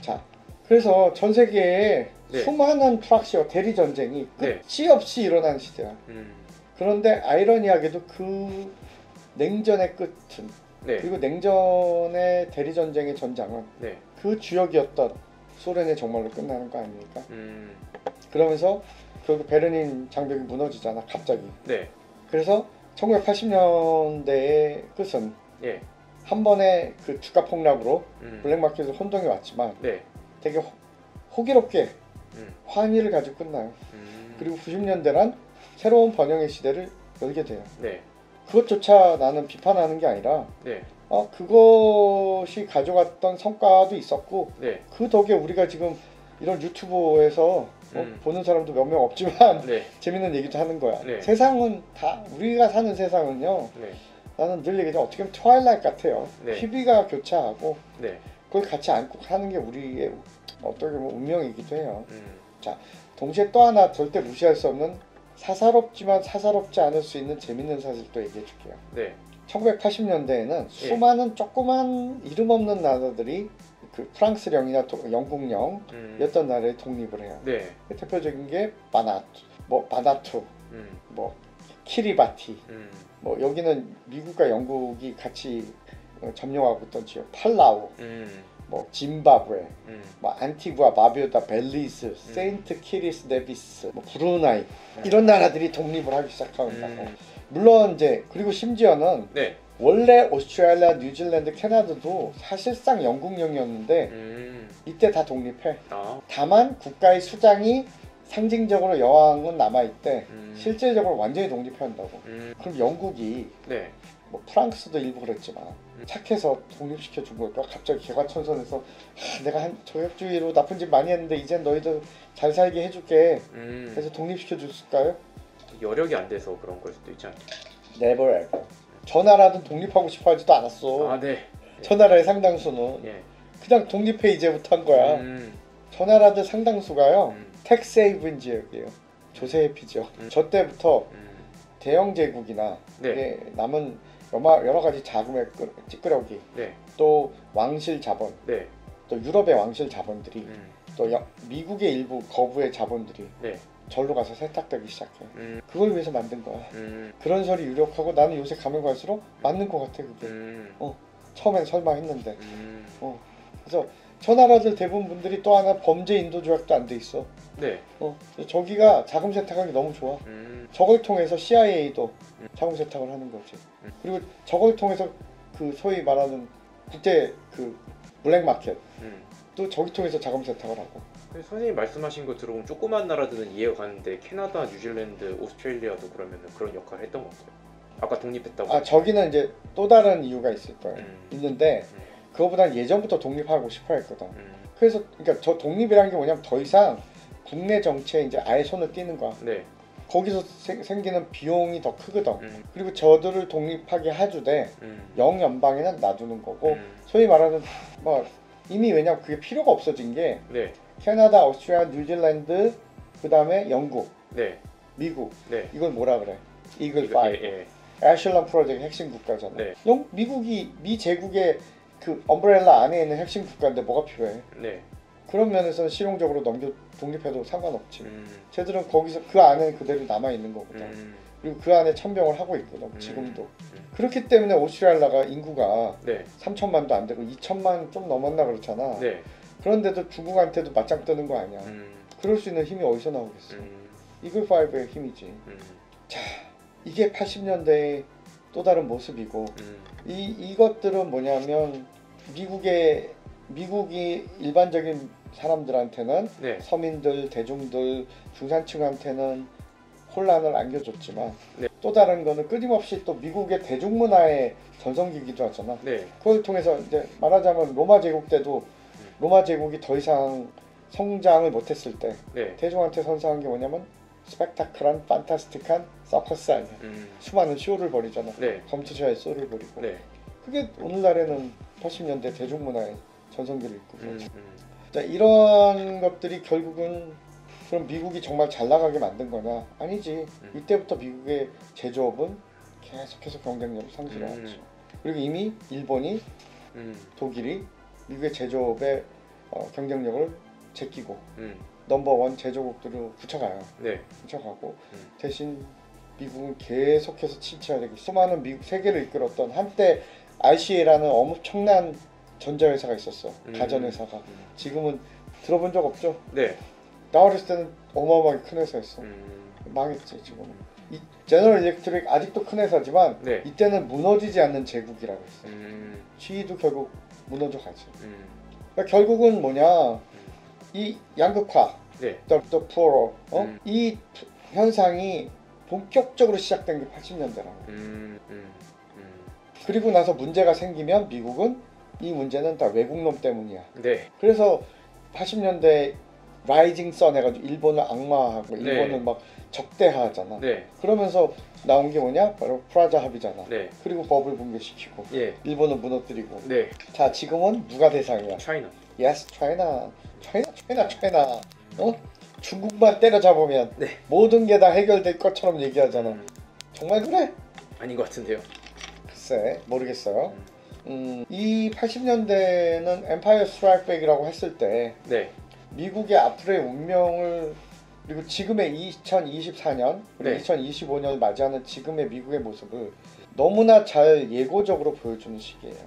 자, 그래서 전 세계에 네. 수많은 프락시와 대리 전쟁이 네. 끝이 없이 일어난 시대야. 그런데 아이러니하게도 그 냉전의 끝은 네. 그리고 냉전의 대리 전쟁의 전장은 네. 그 주역이었던 소련의 정말로 끝나는 거 아닙니까? 그러면서 결국 베르린 장벽이 무너지잖아, 갑자기. 네. 그래서 1980년대의 끝은 예. 한 번의 그 주가 폭락으로 블랙마켓에서 혼동이 왔지만 네. 되게 호기롭게 환희를 가지고 끝나요. 그리고 90년대란 새로운 번영의 시대를 열게 돼요. 네. 그것조차 나는 비판하는 게 아니라 네. 그것이 가져갔던 성과도 있었고 네. 그 덕에 우리가 지금 이런 유튜브에서 보는 사람도 몇 명 없지만 네. 재밌는 얘기도 하는 거야. 네. 세상은 다 우리가 사는 세상은요. 네. 나는 늘 얘기하지만 어떻게 보면 트와일라이트 같아요. 네. PB가 교차하고 네. 그걸 같이 안고 하는 게 우리의 어떻게 보면 운명이기도 해요. 자, 동시에 또 하나 절대 무시할 수 없는 사사롭지만 사사롭지 않을 수 있는 재밌는 사실도 얘기해 줄게요. 네. 1980년대에는 수많은 조그만 이름 없는 나라들이 그 프랑스령이나 영국령이었던 나라에 독립을 해요. 네. 대표적인 게 바나투, 뭐 키리바티, 뭐 여기는 미국과 영국이 같이 점령하고 있던 지역, 팔라우, 뭐 짐바브웨, 뭐 안티구아, 바비오다, 벨리즈, 세인트 키리스 네비스, 뭐 브루나이 이런 나라들이 독립을 하기 시작한다고. 물론 이제 그리고 심지어는 네. 원래 오스트레일리아, 뉴질랜드, 캐나다도 사실상 영국령이었는데 이때 다 독립해. 다만 국가의 수장이 상징적으로 여왕은 남아있대. 실제적으로 완전히 독립한다고. 그럼 영국이 네. 뭐 프랑스도 일부 그랬지만 착해서 독립시켜 준 걸까? 갑자기 개과천선해서 내가 저격주의로 나쁜 짓 많이 했는데 이젠 너희들 잘 살게 해줄게. 그래서 독립시켜 줬을까요? 여력이 안 돼서 그런 걸 수도 있지 않나요? Never ever. 저 나라는 독립하고 싶어 하지도 않았어. 아, 네. 저 나라의 상당수는 예. 그냥 독립해 이제부터 한 거야. 저 나라들 상당수가요. 텍스 헤이븐 지역이에요. 조세 회피죠. 저 때부터 대영 제국이나 네. 남은 여러 가지 자금의 찌끄러기, 네. 또 왕실 자본, 네. 또 유럽의 왕실 자본들이, 또 미국의 일부 거부의 자본들이 네. 절로 가서 세탁되기 시작해. 그걸 위해서 만든 거야. 그런 소리 유력하고 나는 요새 가면 갈수록 맞는 것 같아 그게. 처음엔 설마 했는데. 그래서 저 나라들 대부분 분들이 또 하나 범죄 인도 조약도 안 돼 있어. 네. 저기가 자금 세탁하기 너무 좋아. 저걸 통해서 CIA도 자금 세탁을 하는 거지. 그리고 저걸 통해서 그 소위 말하는 국제 그 블랙마켓 또 저기 통해서 자금 세탁을 하고. 선생님 말씀하신 거 들어보면 조그만 나라들은 이해가 가는데 캐나다, 뉴질랜드, 오스트레일리아도 그러면 그런 역할을 했던 것 같아요. 아까 독립했다고. 저기는 이제 또 다른 이유가 있을 거예요. 있는데 그거보다는 예전부터 독립하고 싶어 했거든. 그래서 그러니까 저 독립이라는 게 뭐냐면 더 이상 국내 정치에 이제 아예 손을 띄는 거야. 네. 거기서 생기는 비용이 더 크거든. 그리고 저들을 독립하게 해주되 영연방에는 놔두는 거고 소위 말하는 뭐 이미 왜냐면 그게 필요가 없어진 게 네. 캐나다, 오스트레일리아, 뉴질랜드, 그 다음에 영국, 네. 미국. 네. 이걸 뭐라 그래? 이글 5. 예. 애슐런 프로젝트 핵심 국가잖아. 네. 미국이 미 제국의 그 엄브렐라 안에 있는 핵심 국가인데 뭐가 필요해? 네. 그런 면에서는 실용적으로 독립해도 상관없지. 쟤들은 거기서 그 안에 그대로 남아 있는 거거든. 그리고 그 안에 참병을 하고 있거든. 지금도. 그렇기 때문에 오스트레일리아가 인구가 네. 3천만도 안 되고 2천만 좀 넘었나 그렇잖아. 네. 그런데도 중국한테도 맞짱 뜨는 거 아니야. 그럴 수 있는 힘이 어디서 나오겠어. 이글 5의 힘이지. 자, 이게 80년대의 또 다른 모습이고 이것들은 뭐냐면 미국이 일반적인 사람들한테는 네. 서민들, 대중들, 중산층한테는 혼란을 안겨줬지만 네. 또 다른 거는 끊임없이 또 미국의 대중문화의 전성기이기도 하잖아. 네. 그걸 통해서 이제 말하자면 로마 제국 때도 로마 제국이 더 이상 성장을 못했을 때 네. 대중한테 선사한 게 뭐냐면 스펙타클한 판타스틱한 서커스 아니야. 수많은 쇼를 벌이잖아. 네. 검투샤의 쇼를 벌이고. 네. 그게 오늘날에는 80년대 대중문화의 전성기를 이끌고 자, 이런 것들이 결국은 그럼 미국이 정말 잘 나가게 만든 거냐? 아니지. 이때부터 미국의 제조업은 계속해서 경쟁력을 상실해왔죠. 그리고 이미 일본이 독일이 미국의 제조업에 경쟁력을 제끼고 넘버원 제조국들을 붙여가요. 네. 붙여가고 대신 미국은 계속해서 침체하고 수많은 미국 세계를 이끌었던 한때 RCA라는 엄청난 전자회사가 있었어. 가전회사가. 지금은 들어본 적 없죠? 네. 나 어렸을 때는 어마어마하게 큰 회사였어. 망했지 지금은. 이 제너럴 일렉트릭 아직도 큰 회사지만 네. 이때는 무너지지 않는 제국이라고 했어. GE도 결국 무너져 가지. 그러니까 결국은 뭐냐, 이 양극화, 네. the poor, 이 현상이 본격적으로 시작된 게 80년대라고. 그리고 나서 문제가 생기면 미국은 이 문제는 다 외국놈 때문이야. 네. 그래서 80년대 라이징 선 해가지고 일본을 악마하고 일본을 네. 막 적대화하잖아. 네. 그러면서 나온 게 뭐냐? 바로 프라자 합의잖아. 네. 그리고 법을 붕괴시키고 예. 일본을 무너뜨리고. 네. 자, 지금은 누가 대상이야? 차이나. Yes, China. China. 중국만 때려잡으면 네. 모든 게 다 해결될 것처럼 얘기하잖아. 정말 그래? 아닌 것 같은데요. 글쎄, 모르겠어요. 이 80년대는 엠파이어 스트라이크 백이라고 했을 때 네. 미국의 앞으로의 운명을, 그리고 지금의 2024년 그리고 네. 2025년을 맞이하는 지금의 미국의 모습을 너무나 잘 예고적으로 보여주는 시기예요.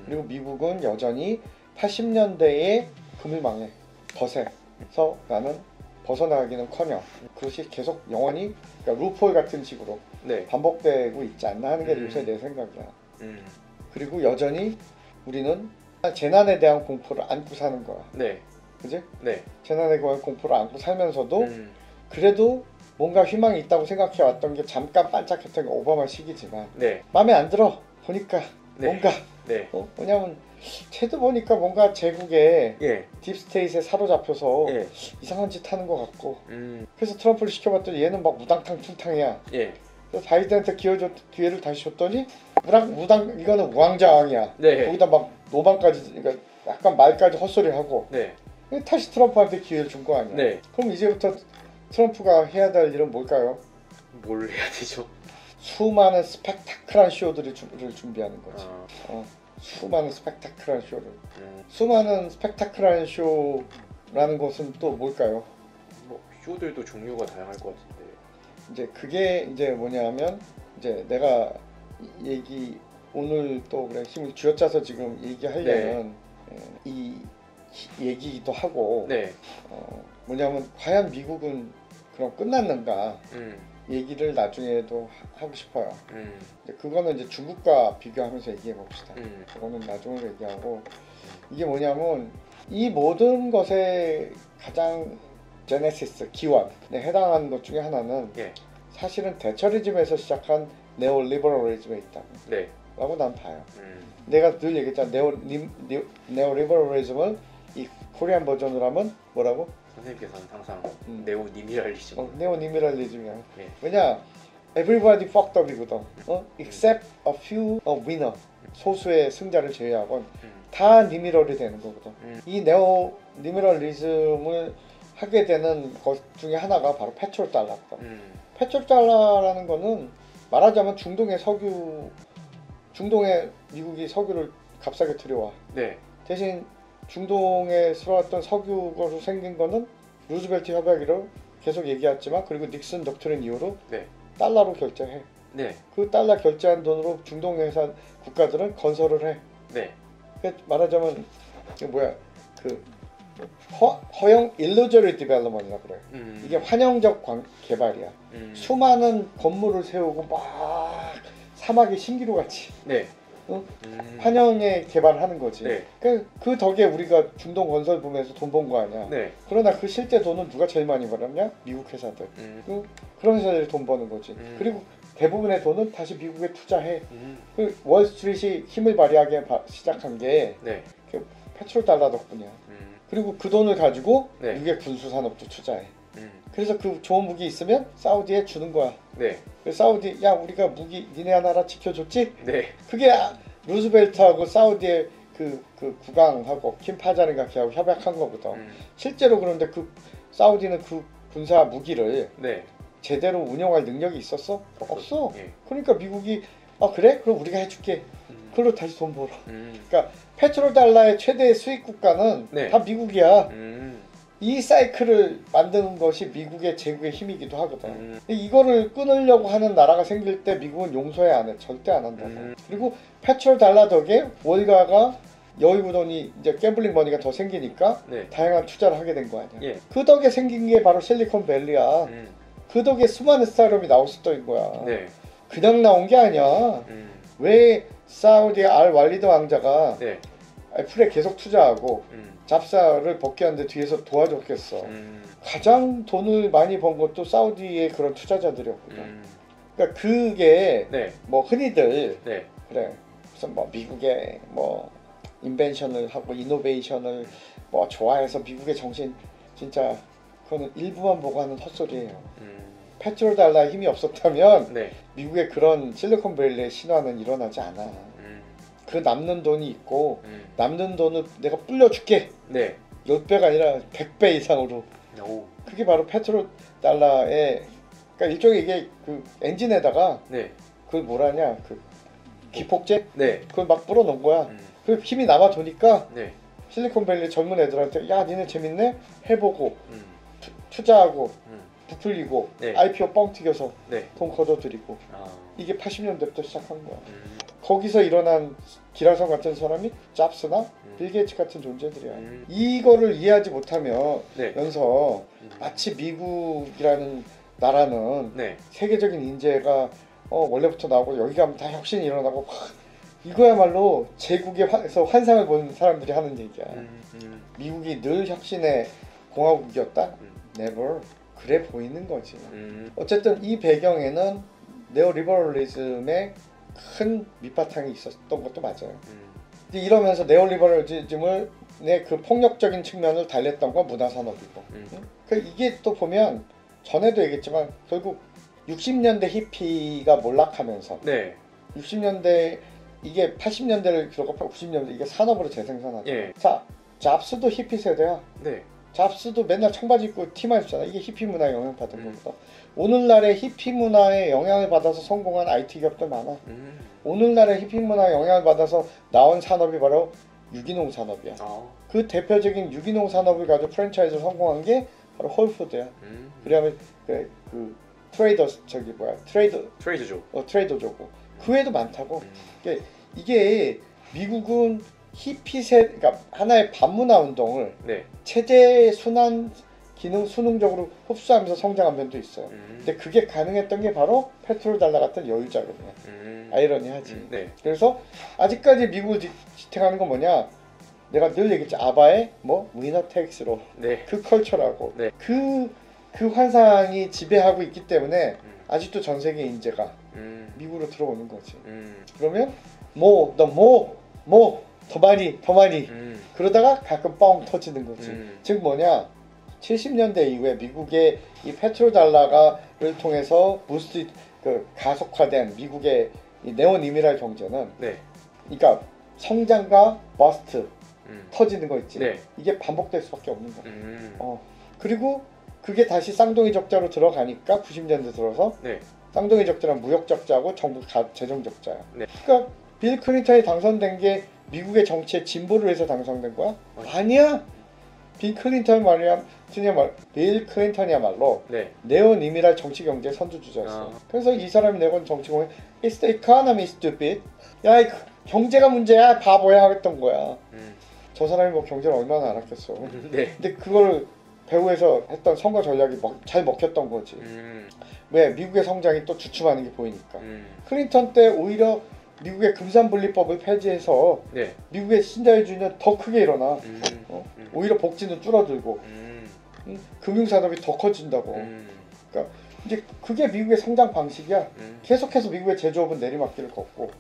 그리고 미국은 여전히 80년대의 그물망에 덫에서 나는 벗어나기는커녕 그것이 계속 영원히, 그러니까 루폴 같은 식으로 네. 반복되고 있지 않나 하는 게 요새 내 생각이야. 그리고 여전히 우리는 재난에 대한 공포를 안고 사는 거야. 네. 그지? 네. 재난에 대한 공포를 안고 살면서도 그래도 뭔가 희망이 있다고 생각해 왔던 게 잠깐 반짝했던 게 오바마 시기지만 네. 마음에 안 들어. 보니까 네. 뭔가 네. 뭐냐면 쟤도 보니까 뭔가 제국에 예. 딥스테이트에 사로잡혀서 예. 이상한 짓 하는 것 같고 그래서 트럼프를 시켜봤더니 얘는 막 무당탕 퉁탕이야. 예. 그래서 바이든한테 기회를 다시 줬더니 무당 이거는 우왕좌왕이야. 네. 거기다 막 노방까지, 그러니까 약간 말까지 헛소리하고. 네. 다시 트럼프한테 기회를 준 거 아니야. 네. 그럼 이제부터 트럼프가 해야 될 일은 뭘까요? 뭘 해야 되죠? 수많은 스펙타클한 쇼들을 준비하는 거지. 아. 수많은 스펙타클한 쇼를. 수많은 스펙타클한 쇼라는 것은 또 뭘까요? 뭐 쇼들도 종류가 다양할 것 같은데. 이제 그게 이제 뭐냐면, 이제 내가 오늘 또 그래 힘을 쥐어짜서 지금 얘기하려면 이 얘기도 하고. 네. 뭐냐면 과연 미국은 그럼 끝났는가 얘기를 나중에도 하고 싶어요. 이제 그거는 이제 중국과 비교하면서 얘기해 봅시다. 그거는 나중에 얘기하고, 이게 뭐냐면 이 모든 것의 가장 제네시스, 기원에 해당하는 것 중에 하나는 사실은 대처리즘에서 시작한 네오리버럴리즘에 있다. 네. 라고 난 봐요. 내가 늘 얘기했잖아. 네오리버럴리즘을 이 코리안 버전으로 하면 뭐라고? 선생님께서는 항상 네오니미랄리즘. 네오니미랄리즘이야. 네. 왜냐? Everybody fucked up이거든. Except a few winner. 소수의 승자를 제외하곤 다 니미럴이 되는 거거든. 이 네오니미럴리즘을 하게 되는 것 중에 하나가 바로 페트롤 달러다. 페트롤 달러라는 거는 말하자면 중동에 미국이 석유를 값싸게 들여와. 네. 대신 중동에 들어왔던 석유로 생긴 거는 루즈벨트 협약으로 계속 얘기했지만, 그리고 닉슨 독트린 이후로 달러로 결제해. 네. 그 달러 결제한 돈으로 중동 회사 국가들은 건설을 해. 네. 그러니까 말하자면 이게 뭐야, 그 허용 illusory development이라고 그래. 이게 환영적 개발이야. 수많은 건물을 세우고 막 사막의 신기루 같이. 네. 환영의 개발하는 거지. 네. 그 덕에 우리가 중동 건설 보면서 돈 번 거 아니야. 네. 그러나 그 실제 돈은 누가 제일 많이 벌었냐? 미국 회사들. 그런 회사들이 돈 버는 거지. 그리고 대부분의 돈은 다시 미국에 투자해. 그 월스트리트이 힘을 발휘하기 시작한 게 그 페트롤 달러 덕분이야. 그리고 그 돈을 가지고 미국의 군수 산업도 투자해. 그래서 그 좋은 무기 있으면 사우디에 주는 거야. 네. 그래서 사우디, 야 우리가 무기 니네 나라 지켜줬지? 네. 그게 루즈벨트하고 사우디의 그 국왕하고 킴파자리가 걔하고 협약한 거거든. 실제로 그런데 그 사우디는 그 군사 무기를 제대로 운영할 능력이 있었어? 없어. 그러니까 미국이 그래? 그럼 우리가 해줄게. 그걸로 다시 돈 벌어. 그러니까 페트로달라의 최대 수입 국가는 네. 다 미국이야. 이 사이클을 만드는 것이 미국의 제국의 힘이기도 하거든. 이거를 끊으려고 하는 나라가 생길 때 미국은 용서해 안 해. 절대 안 한다고. 그리고 페트로달라 덕에 월가가 여유고 돈이 이제 갬블링 머니가 더 생기니까 네. 다양한 투자를 하게 된 거 아니야. 예. 그 덕에 생긴 게 바로 실리콘밸리야. 그 덕에 수많은 스타트업이 나올 수 있는 거야. 네. 그냥 나온 게 아니야. 왜 사우디의 알 walid 왕자가 네. 애플에 계속 투자하고 잡사를 벗겼는데 뒤에서 도와줬겠어. 가장 돈을 많이 번 것도 사우디의 그런 투자자들이었거든. 그러니까 그게 네. 뭐 흔히들 네. 그래 무슨 뭐 미국의 뭐 인벤션을 하고 이노베이션을 뭐 좋아해서 미국의 정신 진짜 그거는 일부만 보고 하는 헛소리예요. 페트로달러에 힘이 없었다면 네. 미국의 그런 실리콘밸리의 신화는 일어나지 않아. 그 남는 돈이 있고 남는 돈을 내가 불려줄게. 네. 10배가 아니라 100배 이상으로. 오. 그게 바로 페트로달러의 그러니까 일종의 이게 그 엔진에다가 네. 그걸 뭐라냐 그 기폭제? 네. 그걸 막 불어넣은 거야. 그 힘이 남아 도니까 네. 실리콘밸리 젊은 애들한테 야 니네 재밌네? 해보고 투자하고 부풀리고 네. IPO 뻥 튀겨서 네. 돈 걷어들이고 아. 이게 80년대부터 시작한 거야. 거기서 일어난 기라성 같은 사람이 잡스나 빌 게이츠 같은 존재들이야. 이거를 이해하지 못하면 네. 연서 마치 미국이라는 나라는 네. 세계적인 인재가 원래부터 나오고 여기 가면 다 혁신이 일어나고 이거야말로 제국에서 환상을 본 사람들이 하는 얘기야. 미국이 늘 혁신의 공화국이었다? Never. 그래 보이는 거지. 어쨌든 이 배경에는 네오리버럴리즘의 큰 밑바탕이 있었던 것도 맞아요. 이제 이러면서 네오리버럴리즘을 그 폭력적인 측면을 달랬던 건 문화산업이고. 그러니까 이게 또 보면 전에도 얘기했지만 결국 60년대 히피가 몰락하면서 네. 60년대 이게 80년대를 들어가 90년대 이게 산업으로 재생산하죠. 예. 자, 잡스도 히피 세대야. 네. 잡스도 맨날 청바지 입고 티만 입잖아. 이게 히피 문화에 영향받은 거거든. 오늘날의 히피 문화에 영향을 받아서 성공한 IT 기업들 많아. 오늘날의 히피 문화에 영향을 받아서 나온 산업이 바로 유기농 산업이야. 그 대표적인 유기농 산업을 가지고 프랜차이즈로 성공한 게 바로 홀푸드야. 그다음에 그 트레이더스 저기 뭐야 트레이드죠. 트레이더조고 그 외에도 많다고. 이게 미국은 히피세 그러니까 하나의 반문화 운동을 네. 체제 순환 기능 수능적으로 흡수하면서 성장한 면도 있어요. 근데 그게 가능했던 게 바로 페트로달라 같은 여유자거든요. 아이러니하지. 네. 그래서 아직까지 미국을 지탱하는 건 뭐냐? 내가 늘 얘기했지. 아바의 뭐 위너 텍스로 네. 그 컬처라고. 네. 그 환상이 지배하고 있기 때문에 아직도 전 세계 인재가 미국으로 들어오는 거지. 그러면 더 많이 그러다가 가끔 뻥 터지는 거지. 즉 뭐냐? 70년대 이후에 미국의 이 페트로달러를 통해서 부스트 가속화된 미국의 이 네오니미랄 경제는 네. 그러니까 성장과 버스트 터지는 거 있지. 네. 이게 반복될 수밖에 없는 거야. 그리고 그게 다시 쌍둥이 적자로 들어가니까 90년대 들어서 네. 쌍둥이 적자는 무역 적자고 정부 재정 적자야. 네. 그러니까 빌 클린턴이 당선된 게 미국의 정치에 진보를 해서 당선된 거야? 아니야. 빌 클린턴이야말로 네. 네오니미랄 정치 경제 선두주자였어. 그래서 이 사람이 내건 정치공에 It's the economy, stupid. 야, 이 경제가 문제야, 바보야 했던 거야. 저 사람이 뭐 경제를 얼마나 알았겠어. 네. 근데 그걸 배후에서 했던 선거 전략이 잘 먹혔던 거지. 왜? 미국의 성장이 또 주춤하는 게 보이니까. 클린턴 때 오히려 미국의 금산분리법을 폐지해서 네. 미국의 신자유주의는 더 크게 일어나. 오히려 복지는 줄어들고 금융산업이 더 커진다고. 그러니까 이제 그게 미국의 성장 방식이야. 계속해서 미국의 제조업은 내리막길을 걷고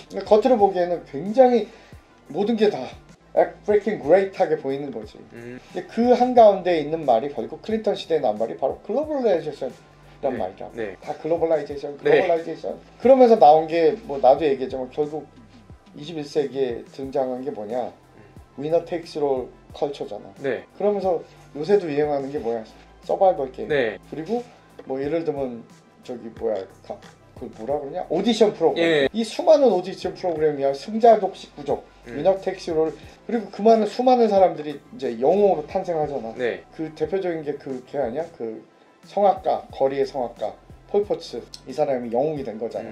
그러니까 겉으로 보기에는 굉장히 모든 게 다 breaking great하게 보이는 거지. 근데 그 한가운데 있는 말이 결국 클린턴 시대에 나온 말이 바로 글로벌라이제이션 이란 말이야. 네. 다 글로벌라이제이션. 그러면서 나온 게 뭐 나도 얘기했지만 결국 21세기에 등장한 게 뭐냐? 위너 테이크스 롤 컬처잖아. 네. 그러면서 요새도 유행하는 게 뭐야? 서바이벌 게임. 네. 그리고 뭐 예를 들면 저기 뭐야? 그걸 뭐라 그러냐? 오디션 프로그램. 예. 이 수많은 오디션 프로그램이야. 승자 독식 부족. 위너 택시롤 그리고 그 많은 수많은 사람들이 이제 영웅으로 탄생하잖아. 네. 그 대표적인 게 걔 아니야? 그 성악가 거리의 성악가 폴 포츠 이 사람이 영웅이 된 거잖아.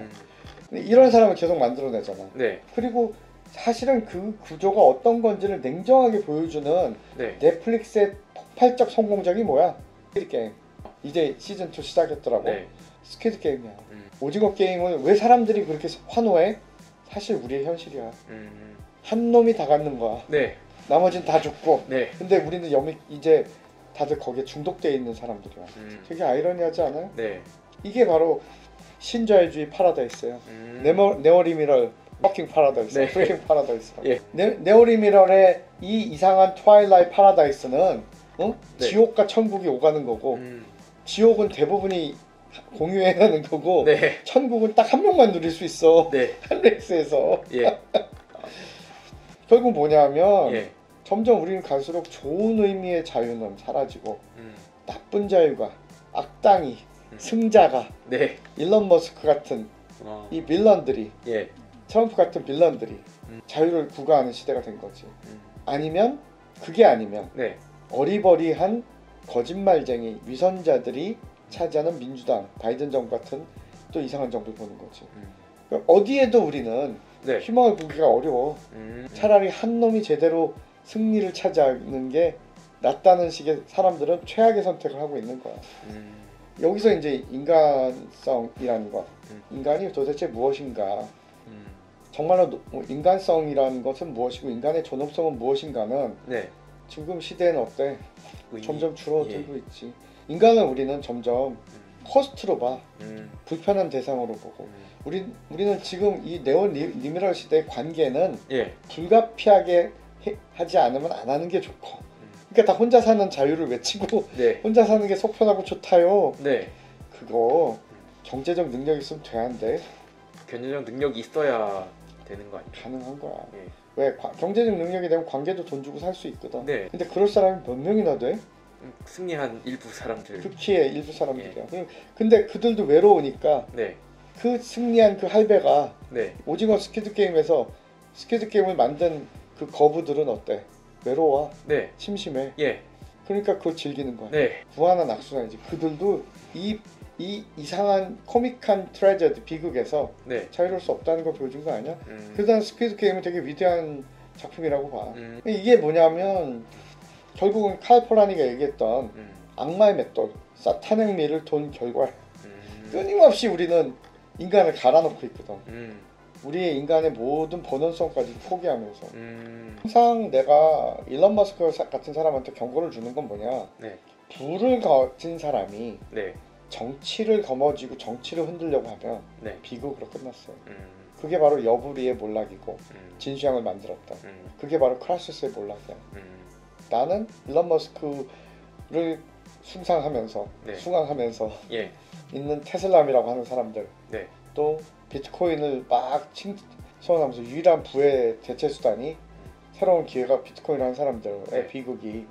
근데 이런 사람을 계속 만들어내잖아. 네. 그리고 사실은 그 구조가 어떤 건지를 냉정하게 보여주는 네. 넷플릭스의 폭발적 성공작이 뭐야? 스퀴드 게임. 이제 시즌 2 시작했더라고. 네. 스퀴드 게임이야. 오징어 게임을 왜 사람들이 그렇게 환호해? 사실 우리의 현실이야. 한 놈이 다 갖는 거야. 네. 나머진 다 죽고. 네. 근데 우리는 이제 다들 거기에 중독돼 있는 사람들이야. 되게 아이러니하지 않아요? 네. 이게 바로 신자유주의 파라다이스예요. 네오리미럴 퍼킹 파라다이스, 네. 프리킹 파라다이스. 예. 네오리미럴의 이 이상한 트와일라이트 파라다이스는 네. 지옥과 천국이 오가는 거고 지옥은 대부분이 공유해가는 거고 네. 천국은 딱 한 명만 누릴 수 있어. 네. 할레스에서. 예. 결국 뭐냐면 예. 점점 우리는 갈수록 좋은 의미의 자유는 사라지고 나쁜 자유가 악당이 승자가 네. 일론 머스크 같은 이 빌런들이 예. 트럼프 같은 빌런들이 자유를 구가하는 시대가 된 거지. 아니면 그게 아니면 네. 어리버리한 거짓말쟁이 위선자들이 차지하는 민주당 바이든 정부 같은 또 이상한 정부를 보는 거지. 어디에도 우리는 네. 희망을 보기가 어려워. 차라리 한 놈이 제대로 승리를 차지하는 게 낫다는 식의 사람들은 최악의 선택을 하고 있는 거야. 여기서 이제 인간성이라는 것, 인간이 도대체 무엇인가, 정말로 인간성이라는 것은 무엇이고 인간의 존엄성은 무엇인가는 네. 지금 시대는 어때? 점점 줄어들고 있지. 인간은 우리는 점점 코스트로 봐. 불편한 대상으로 보고. 우리는 지금 이 네오리미럴 시대의 관계는 불가피하게 하지 않으면 안 하는 게 좋고. 그러니까 다 혼자 사는 자유를 외치고 혼자 사는 게 속 편하고 좋다요. 그거 경제적 능력이 있으면 돼야한데. 경제적 능력이 있어야 되는 거 아니에요? 가능한 거야. 왜 경제적 능력이 되면 관계도 돈 주고 살 수 있거든. 근데 그럴 사람이 몇 명이나 돼? 승리한 일부 사람들. 극히의 일부 사람들이야. 근데 그들도 외로우니까 그 승리한 그 할배가 오징어 스퀴드 게임에서 스퀴드 게임을 만든 그 거부들은 어때? 외로워. 심심해. 그러니까 그걸 즐기는 거야. 무한한 악순환이지. 그들도 이 이상한 코믹한 트레저디 비극에서 자유로울 수 없다는 걸 보여준 거 아니야? 그래서 난 스퀴드 게임은 되게 위대한 작품이라고 봐. 이게 뭐냐면 결국은 칼 포라니가 얘기했던 악마의 맷돌, 사탄의 미를 돈 결과야. 끊임없이 우리는 인간을 갈아놓고 있거든. 우리의 인간의 모든 본원성까지 포기하면서 항상 내가 일론 머스크 같은 사람한테 경고를 주는 건 뭐냐, 부를 가진 사람이 정치를 거머쥐고 정치를 흔들려고 하면 비극으로 끝났어요. 그게 바로 여부리의 몰락이고 진시황을 만들었다. 그게 바로 크라시스의 몰락이야. 나는 일론 머스크를 숭상하면서 있는 테슬라이라고 하는 사람들, 또 비트코인을 막 칭송하면서 유일한 부의 대체 수단이 새로운 기회가 비트코인을 하는 사람들의 비극이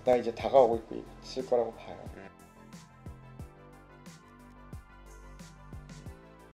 나 이제 다가오고 있을 거라고 봐요.